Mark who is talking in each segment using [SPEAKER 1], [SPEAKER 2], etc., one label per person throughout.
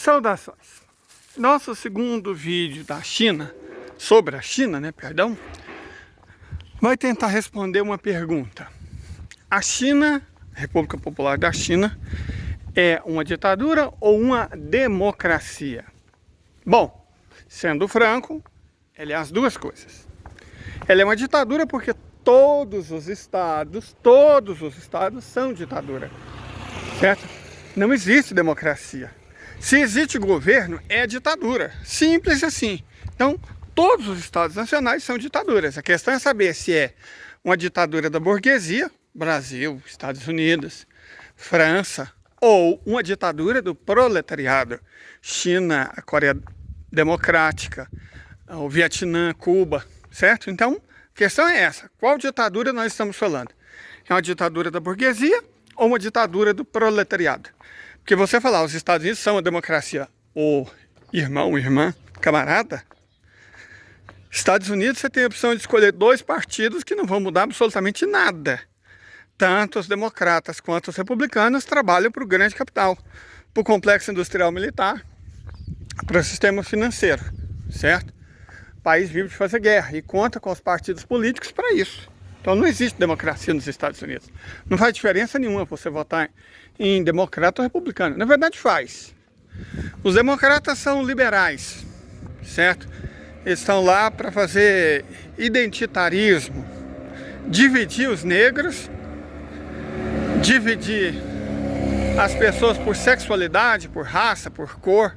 [SPEAKER 1] Saudações! Nosso segundo vídeo da China, sobre a China, vai tentar responder uma pergunta. A China, República Popular da China, é uma ditadura ou uma democracia? Bom, sendo franco, ela é as duas coisas. Ela é uma ditadura porque todos os estados são ditadura, certo? Não existe democracia. Se existe governo, é ditadura. Simples assim. Então, todos os estados nacionais são ditaduras. A questão é saber se é uma ditadura da burguesia, Brasil, Estados Unidos, França, ou uma ditadura do proletariado, China, a Coreia Democrática, o Vietnã, Cuba, certo? Então, a questão é essa. Qual ditadura nós estamos falando? É uma ditadura da burguesia ou uma ditadura do proletariado? Porque você falar, os Estados Unidos são uma democracia, ou irmão, irmã, camarada, Estados Unidos você tem a opção de escolher dois partidos que não vão mudar absolutamente nada. Tanto os democratas quanto os republicanos trabalham para o grande capital, para o complexo industrial militar, para o sistema financeiro, certo? O país vive de fazer guerra e conta com os partidos políticos para isso. Então não existe democracia nos Estados Unidos. Não faz diferença nenhuma você votar em democrata ou republicano. Na verdade faz. Os democratas são liberais, certo? Eles estão lá para fazer identitarismo, dividir os negros, dividir as pessoas por sexualidade, por raça, por cor,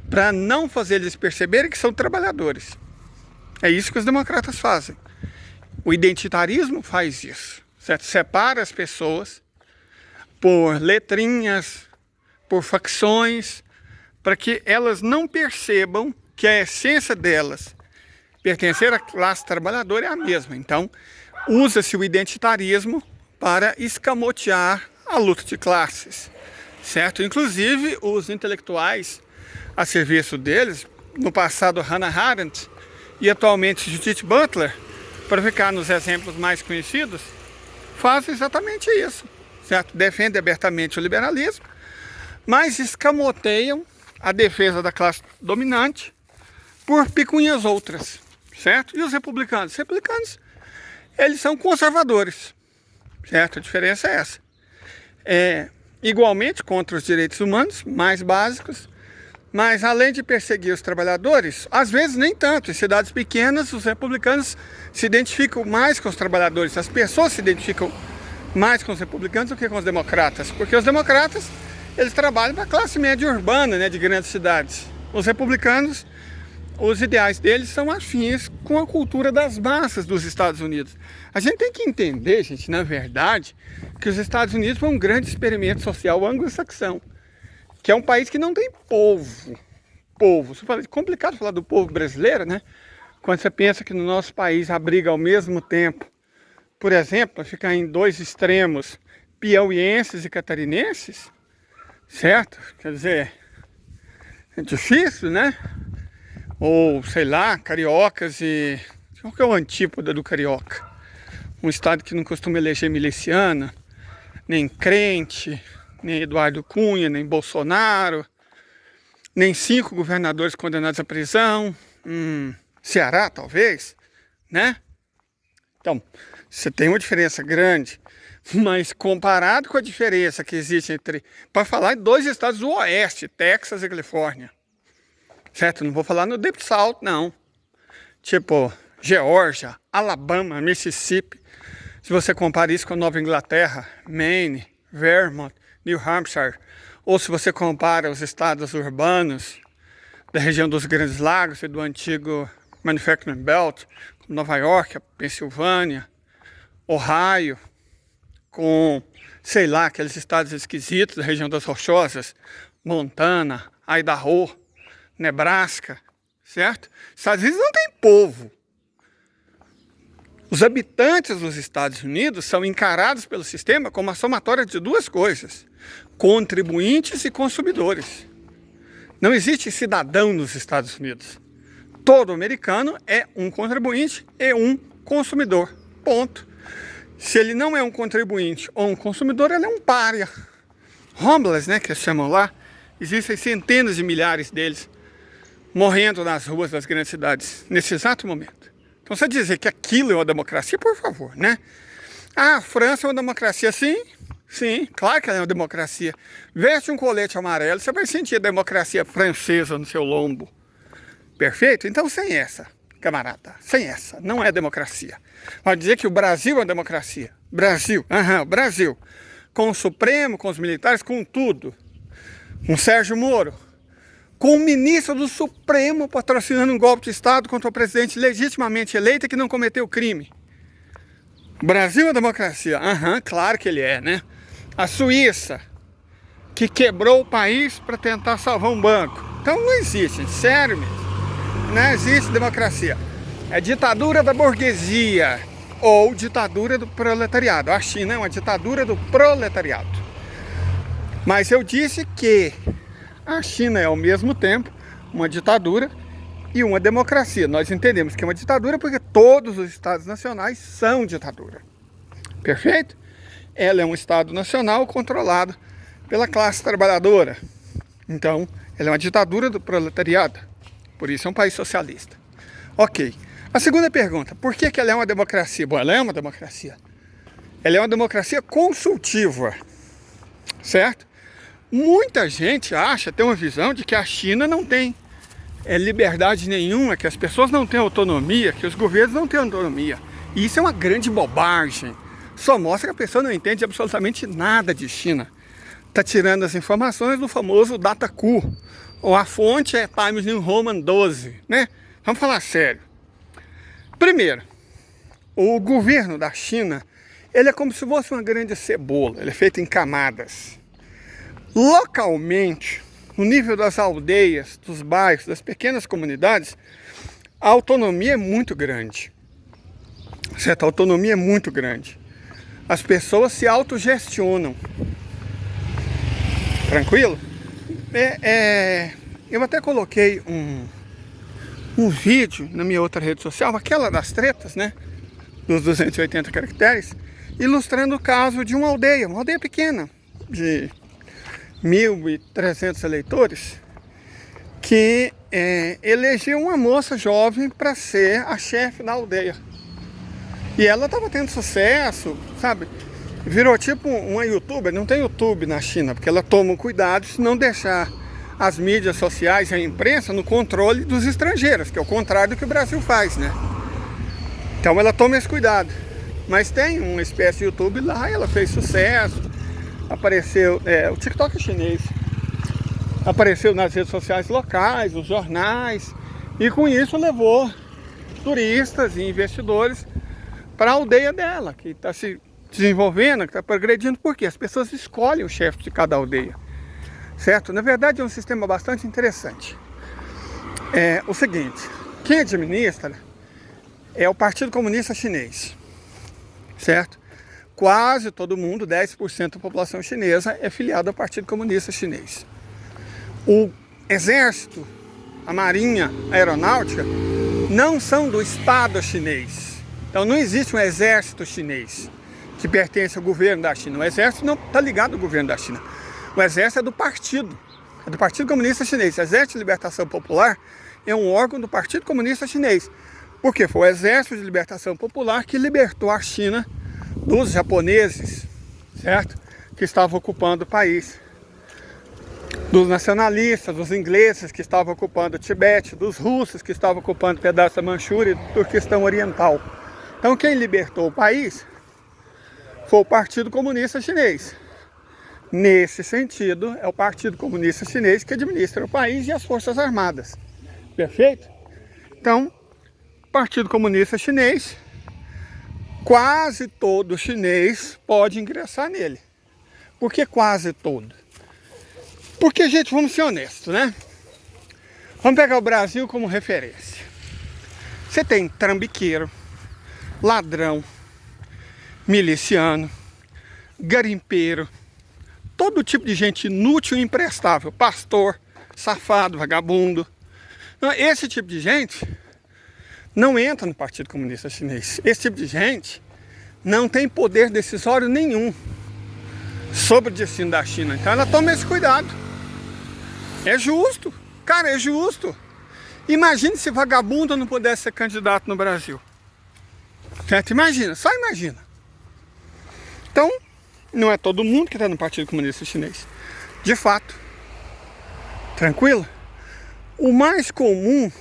[SPEAKER 1] para não fazer eles perceberem que são trabalhadores. É isso que os democratas fazem. O identitarismo faz isso, certo? Separa as pessoas por letrinhas, por facções, para que elas não percebam que a essência delas, pertencer à classe trabalhadora, é a mesma. Então, usa-se o identitarismo para escamotear a luta de classes, certo? Inclusive, os intelectuais a serviço deles, no passado Hannah Arendt e atualmente Judith Butler, para ficar nos exemplos mais conhecidos, fazem exatamente isso, certo? Defendem abertamente o liberalismo, mas escamoteiam a defesa da classe dominante por picuinhas outras, certo? E os republicanos? Os republicanos, eles são conservadores, certo? A diferença é essa. Igualmente contra os direitos humanos mais básicos, mas além de perseguir os trabalhadores, às vezes nem tanto. Em cidades pequenas, os republicanos se identificam mais com os trabalhadores. As pessoas se identificam mais com os republicanos do que com os democratas. Porque os democratas, eles trabalham para a classe média urbana, né, de grandes cidades. Os republicanos, os ideais deles são afins com a cultura das massas dos Estados Unidos. A gente tem que entender, gente, na verdade, que os Estados Unidos foi um grande experimento social anglo-saxão, que é um país que não tem povo. É complicado falar do povo brasileiro, né? Quando você pensa que no nosso país abriga ao mesmo tempo, por exemplo, ficar em dois extremos, piauienses e catarinenses, certo? Quer dizer, é difícil, né? Ou, sei lá, cariocas e... Qual que é o antípoda do carioca? Um estado que não costuma eleger miliciano, nem crente, nem Eduardo Cunha, nem Bolsonaro, nem 5 governadores condenados à prisão, Ceará talvez, né? Então, você tem uma diferença grande, mas comparado com a diferença que existe entre, para falar em 2 estados do oeste, Texas e Califórnia, certo? Não vou falar no Deep South, não. Tipo, Geórgia, Alabama, Mississippi. Se você compara isso com a Nova Inglaterra, Maine, Vermont, New Hampshire, ou se você compara os estados urbanos da região dos Grandes Lagos e do antigo Manufacturing Belt, como Nova York, Pensilvânia, Ohio, com, sei lá, aqueles estados esquisitos da região das Rochosas, Montana, Idaho, Nebraska, certo? Estados Unidos não tem povo. Os habitantes dos Estados Unidos são encarados pelo sistema como a somatória de 2 coisas: contribuintes e consumidores. Não existe cidadão nos Estados Unidos. Todo americano é um contribuinte e um consumidor. Ponto. Se ele não é um contribuinte ou um consumidor, ele é um pária. Homeless, né, que eles chamam lá, Existem centenas de milhares deles morrendo nas ruas das grandes cidades, nesse exato momento. Então, você dizer que aquilo é uma democracia, por favor, né? Ah, a França é uma democracia, sim. Sim, claro que ela é uma democracia. Veste um colete amarelo, você vai sentir a democracia francesa no seu lombo. Perfeito? Então, sem essa, camarada, sem essa, não é democracia. Pode dizer que o Brasil é uma democracia. Brasil, Brasil. Com o Supremo, com os militares, com tudo. Com Sérgio Moro. Com o ministro do Supremo patrocinando um golpe de Estado contra o presidente legitimamente eleito que não cometeu crime. Brasil é democracia? Claro que ele é, né? A Suíça, que quebrou o país para tentar salvar um banco. Então não existe, sério mesmo. Não existe democracia. É ditadura da burguesia ou ditadura do proletariado. A China é uma ditadura do proletariado. Mas eu disse que a China é ao mesmo tempo uma ditadura e uma democracia. Nós entendemos que é uma ditadura porque todos os estados nacionais são ditadura. Perfeito? Ela é um estado nacional controlado pela classe trabalhadora. Então, ela é uma ditadura do proletariado. Por isso é um país socialista. Ok. A segunda pergunta, por que ela é uma democracia? Bom, ela é uma democracia. Ela é uma democracia consultiva. Certo? Muita gente acha, tem uma visão de que a China não tem liberdade nenhuma, que as pessoas não têm autonomia, que os governos não têm autonomia. E isso é uma grande bobagem. Só mostra que a pessoa não entende absolutamente nada de China. Está tirando as informações do famoso Dataku. Ou a fonte é Times New Roman 12, né? Vamos falar sério. Primeiro, o governo da China, ele é como se fosse uma grande cebola. Ele é feito em camadas. Localmente, no nível das aldeias, dos bairros, das pequenas comunidades, a autonomia é muito grande. Certo? A autonomia é muito grande. As pessoas se autogestionam. Tranquilo? Eu até coloquei um vídeo na minha outra rede social, aquela das tretas, né? Dos 280 caracteres, ilustrando o caso de uma aldeia pequena, de 1.300 eleitores, que elegeu uma moça jovem para ser a chefe da aldeia. E ela estava tendo sucesso, sabe? Virou tipo uma youtuber. Não tem YouTube na China, porque ela toma cuidado de não deixar as mídias sociais e a imprensa no controle dos estrangeiros, que é o contrário do que o Brasil faz, né? Então ela toma esse cuidado. Mas tem uma espécie de YouTube lá, ela fez sucesso, apareceu, o TikTok é chinês, apareceu nas redes sociais locais, nos jornais, e com isso levou turistas e investidores para a aldeia dela, que está se desenvolvendo, que está progredindo, porque as pessoas escolhem o chefe de cada aldeia, certo? Na verdade é um sistema bastante interessante. É o seguinte, quem administra é o Partido Comunista Chinês, certo? Quase todo mundo, 10% da população chinesa é filiada ao Partido Comunista Chinês. O exército, a marinha, a aeronáutica não são do Estado chinês. Então não existe um exército chinês que pertence ao governo da China. O exército não está ligado ao governo da China. O exército é do Partido Comunista Chinês. O Exército de Libertação Popular é um órgão do Partido Comunista Chinês. Porque foi o Exército de Libertação Popular que libertou a China dos japoneses, certo? Que estavam ocupando o país. Dos nacionalistas, dos ingleses que estavam ocupando o Tibete, dos russos que estavam ocupando o pedaço da Manchúria e do Turquestão Oriental. Então quem libertou o país foi o Partido Comunista Chinês. Nesse sentido, é o Partido Comunista Chinês que administra o país e as Forças Armadas. Perfeito? Então, Partido Comunista Chinês, quase todo chinês pode ingressar nele. Por que quase todo? Porque, gente, vamos ser honestos, né? Vamos pegar o Brasil como referência. Você tem trambiqueiro, ladrão, miliciano, garimpeiro, todo tipo de gente inútil e imprestável, pastor, safado, vagabundo. Esse tipo de gente não entra no Partido Comunista Chinês. Esse tipo de gente não tem poder decisório nenhum sobre o destino da China. Então ela toma esse cuidado. É justo, cara, é justo. Imagine se vagabundo não pudesse ser candidato no Brasil. Certo? Imagina, só imagina. Então, não é todo mundo que está no Partido Comunista Chinês. De fato. Tranquilo? O mais comum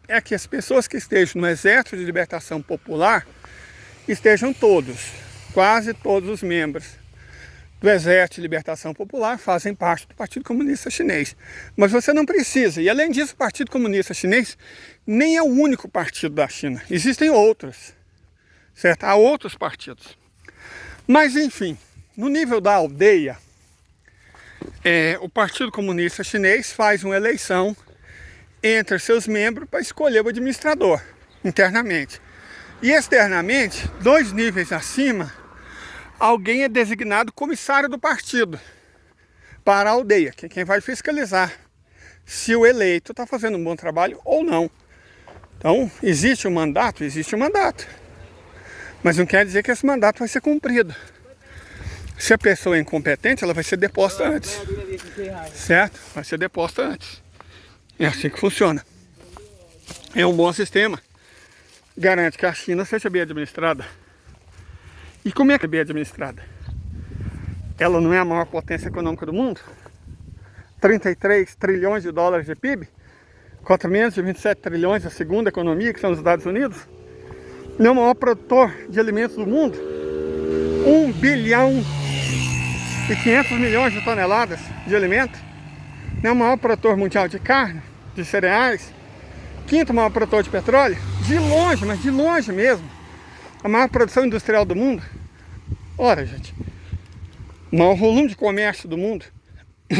[SPEAKER 1] é que as pessoas que estejam no Exército de Libertação Popular estejam todos, quase todos os membros do Exército de Libertação Popular fazem parte do Partido Comunista Chinês. Mas você não precisa. E além disso, o Partido Comunista Chinês nem é o único partido da China. Existem outros. Certo? Há outros partidos. Mas enfim, no nível da aldeia, o Partido Comunista Chinês faz uma eleição entre seus membros para escolher o administrador, internamente. E externamente, 2 níveis acima, alguém é designado comissário do partido para a aldeia, que é quem vai fiscalizar se o eleito está fazendo um bom trabalho ou não. Então, existe um mandato? Existe um mandato. Mas não quer dizer que esse mandato vai ser cumprido. Se a pessoa é incompetente, ela vai ser deposta antes. Certo? Vai ser deposta antes. É assim que funciona. É um bom sistema. Garante que a China seja bem administrada. E como é que é bem administrada? Ela não é a maior potência econômica do mundo? 33 trilhões de dólares de PIB? Contra menos de 27 trilhões a segunda economia, que são os Estados Unidos? Não é o maior produtor de alimentos do mundo? 1 bilhão e 500 milhões de toneladas de alimento? Não é o maior produtor mundial de carne, de cereais? 5º maior produtor de petróleo? De longe, mas de longe mesmo. A maior produção industrial do mundo? Ora, gente, o maior volume de comércio do mundo, a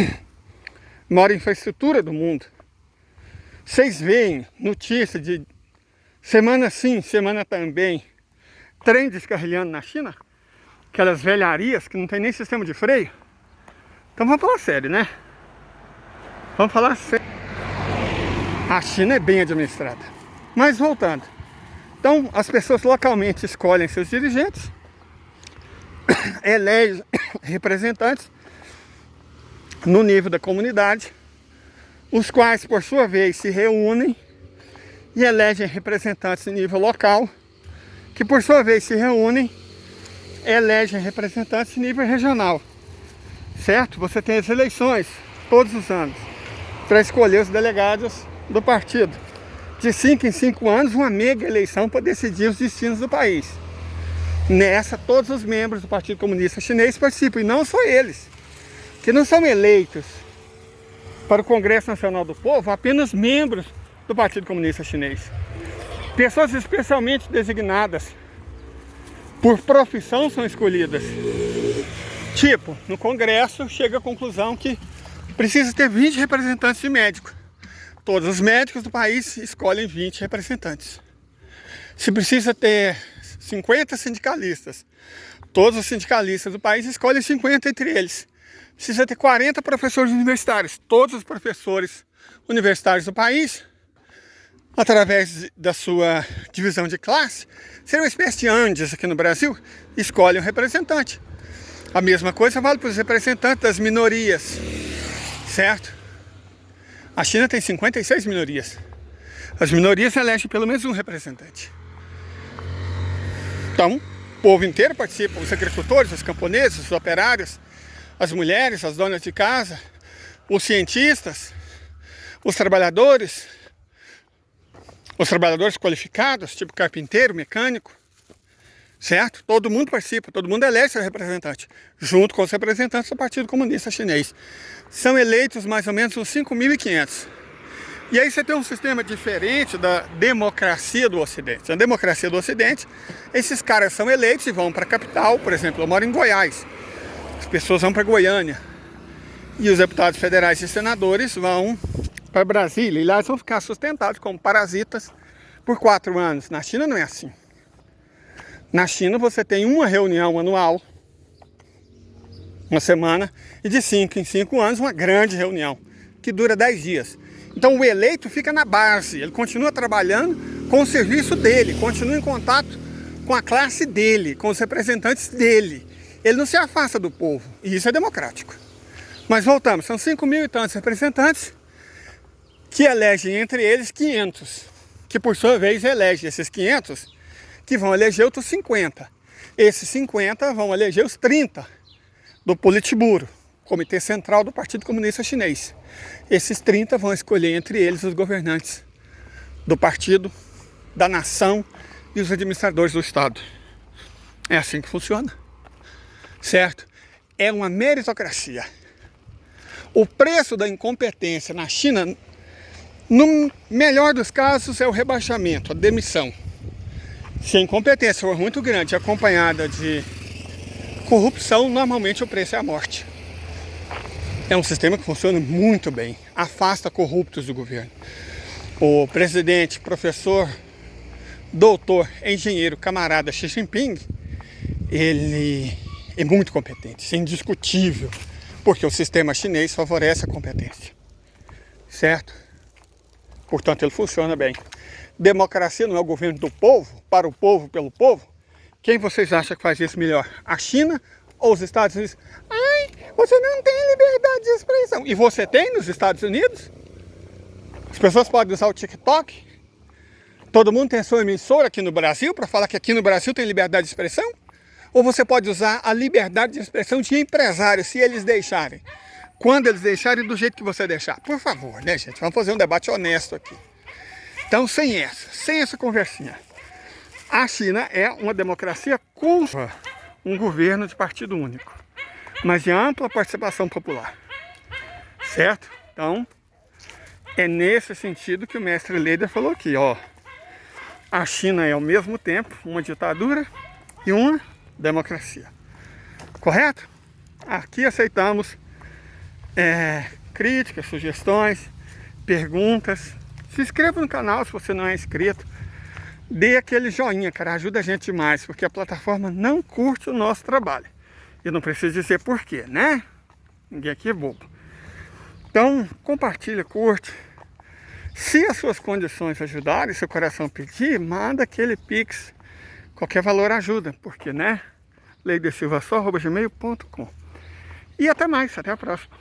[SPEAKER 1] maior infraestrutura do mundo. Vocês veem notícia de semana sim, semana também, trem descarrilhando na China? Aquelas velharias que não tem nem sistema de freio? Então vamos falar sério, né? Vamos falar sério. A China é bem administrada. Mas voltando. Então, as pessoas localmente escolhem seus dirigentes, elegem representantes no nível da comunidade, os quais, por sua vez, se reúnem e elegem representantes em nível local, que, por sua vez, se reúnem e elegem representantes em nível regional. Certo? Você tem as eleições todos os anos para escolher os delegados do partido. De 5 em 5 anos, uma mega eleição para decidir os destinos do país. Nessa, todos os membros do Partido Comunista Chinês participam, e não só eles, que não são eleitos para o Congresso Nacional do Povo, apenas membros do Partido Comunista Chinês. Pessoas especialmente designadas por profissão são escolhidas. Tipo, no Congresso chega à conclusão que precisa ter 20 representantes de médico. Todos os médicos do país escolhem 20 representantes. Se precisa ter 50 sindicalistas, todos os sindicalistas do país escolhem 50 entre eles. Precisa ter 40 professores universitários, todos os professores universitários do país, através da sua divisão de classe, seria uma espécie de Andes aqui no Brasil, escolhem um representante. A mesma coisa vale para os representantes das minorias, certo? A China tem 56 minorias. As minorias elegem pelo menos um representante. Então, o povo inteiro participa, os agricultores, os camponeses, os operários, as mulheres, as donas de casa, os cientistas, os trabalhadores qualificados, tipo carpinteiro, mecânico, certo? Todo mundo participa, todo mundo elege seu representante, junto com os representantes do Partido Comunista Chinês. São eleitos mais ou menos uns 5.500. E aí você tem um sistema diferente da democracia do Ocidente. Na democracia do Ocidente, esses caras são eleitos e vão para a capital. Por exemplo, eu moro em Goiás. As pessoas vão para Goiânia. E os deputados federais e senadores vão para Brasília. E lá eles vão ficar sustentados como parasitas por 4 anos. Na China não é assim. Na China você tem uma reunião anual, uma semana, e de 5 em 5 anos uma grande reunião, que dura 10 dias. Então o eleito fica na base, ele continua trabalhando com o serviço dele, continua em contato com a classe dele, com os representantes dele. Ele não se afasta do povo, e isso é democrático. Mas voltamos, são 5 mil e tantos representantes que elegem entre eles 500, que por sua vez elegem esses 500, que vão eleger outros 50. Esses 50 vão eleger os 30 do Politburo, Comitê Central do Partido Comunista Chinês. Esses 30 vão escolher entre eles os governantes do partido, da nação e os administradores do Estado. É assim que funciona, certo? É uma meritocracia. O preço da incompetência na China, no melhor dos casos, é o rebaixamento, a demissão. Se a incompetência for muito grande, acompanhada de corrupção, normalmente o preço é a morte. É um sistema que funciona muito bem, afasta corruptos do governo. O presidente, professor, doutor, engenheiro, camarada Xi Jinping, ele é muito competente, isso é indiscutível, porque o sistema chinês favorece a competência, certo? Portanto, ele funciona bem. Democracia não é o governo do povo, para o povo, pelo povo? Quem vocês acham que faz isso melhor? A China ou os Estados Unidos? Ai, você não tem liberdade de expressão. E você tem nos Estados Unidos? As pessoas podem usar o TikTok? Todo mundo tem a sua emissora aqui no Brasil para falar que aqui no Brasil tem liberdade de expressão? Ou você pode usar a liberdade de expressão de empresários, se eles deixarem. Quando eles deixarem, do jeito que você deixar. Por favor, né, gente? Vamos fazer um debate honesto aqui. Então, sem essa conversinha. A China é uma democracia contra um governo de partido único, mas de ampla participação popular. Certo? Então, é nesse sentido que o mestre Leder falou aqui, ó. A China é ao mesmo tempo uma ditadura e uma democracia. Correto? Aqui aceitamos críticas, sugestões, perguntas. Se inscreva no canal se você não é inscrito. Dê aquele joinha, cara, ajuda a gente demais, porque a plataforma não curte o nosso trabalho. Eu não preciso dizer porquê, né? Ninguém aqui é bobo. Então, compartilha, curte. Se as suas condições ajudarem, seu coração pedir, manda aquele pix. Qualquer valor ajuda, porque, né? leidesilva@gmail.com. E até mais, até a próxima.